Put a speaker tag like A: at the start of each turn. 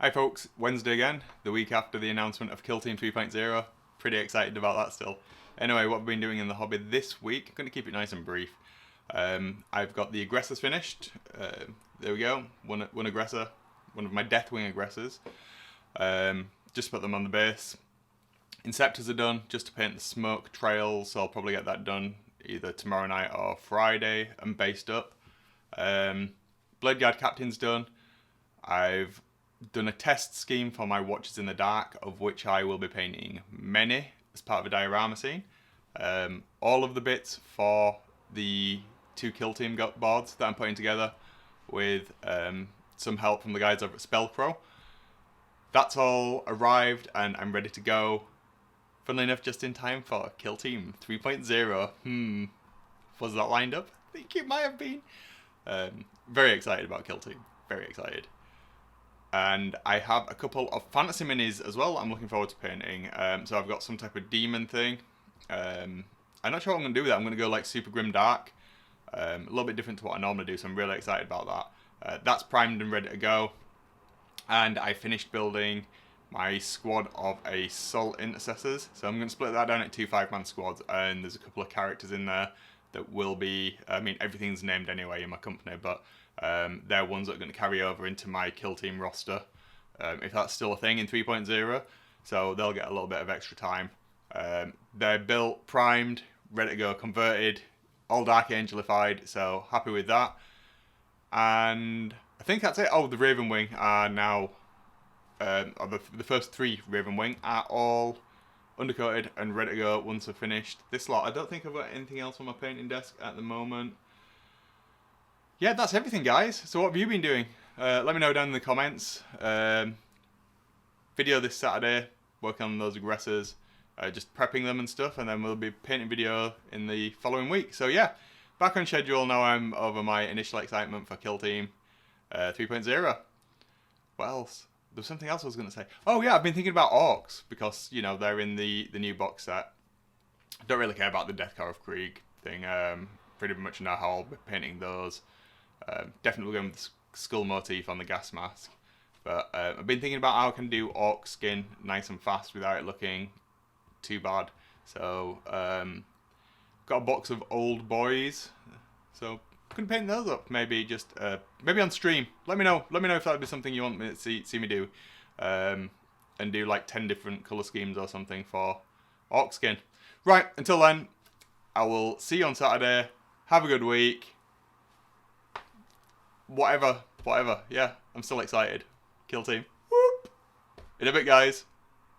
A: Hi folks, Wednesday again, the week after the announcement of Killteam 3.0. Pretty excited about that still. Anyway, what I've been doing in the hobby this week, I'm going to keep it nice and brief. I've got the aggressors finished. There we go, one aggressor, one of my Deathwing aggressors. Just put them on the base. Inceptors are done, just to paint the smoke trails, so I'll probably get that done either tomorrow night or Friday and based up. Blade Guard Captain's done. I've done a test scheme for my Watches in the Dark, of which I will be painting many as part of a diorama scene. All of the bits for the two Killteam boards that I'm putting together with some help from the guys over at Spellcrow. That's all arrived and I'm ready to go. Funnily enough, just in time for Killteam 3.0. Was that lined up? I think it might have been. Very excited about Killteam. Very excited. And I have a couple of fantasy minis as well I'm looking forward to painting. So I've got some type of demon thing. I'm not sure what I'm going to do with that. I'm going to go like super grim dark. A little bit different to what I normally do, so I'm really excited about that. That's primed and ready to go. And I finished building my squad of Assault Intercessors. So I'm going to split that down into two 5-man squads, and there's a couple of characters in there that will be, I mean, everything's named anyway in my company, but they're ones that are going to carry over into my Killteam roster, if that's still a thing in 3.0, so they'll get a little bit of extra time. They're built, primed, ready to go, converted, all Dark Angelified, so happy with that. And I think that's it. Oh, the Raven Wing are now, the first 3 Raven Wing are all undercoated and ready to go once I've finished this lot. I don't think I've got anything else on my painting desk at the moment. Yeah, that's everything, guys. So what have you been doing? Let me know down in the comments. Video this Saturday, working on those aggressors, just prepping them and stuff, and then we'll be painting video in the following week. So yeah, back on schedule now. I'm over my initial excitement for Killteam 3.0. What else? There was something else I was going to say. Oh yeah, I've been thinking about orcs, because, you know, they're in the new box set. Don't really care about the Deathcore of Krieg thing. Pretty much know how I'll be painting those. Definitely going with the skull motif on the gas mask. But I've been thinking about how I can do orc skin nice and fast without it looking too bad. So got a box of old boys. So I can paint those up. Maybe just maybe on stream. Let me know. Let me know if that would be something you want me to see me do. And do like 10 different colour schemes or something for orc skin. Right, until then, I will see you on Saturday. Have a good week. Whatever. Yeah, I'm still excited. Killteam. Whoop! In a bit, guys.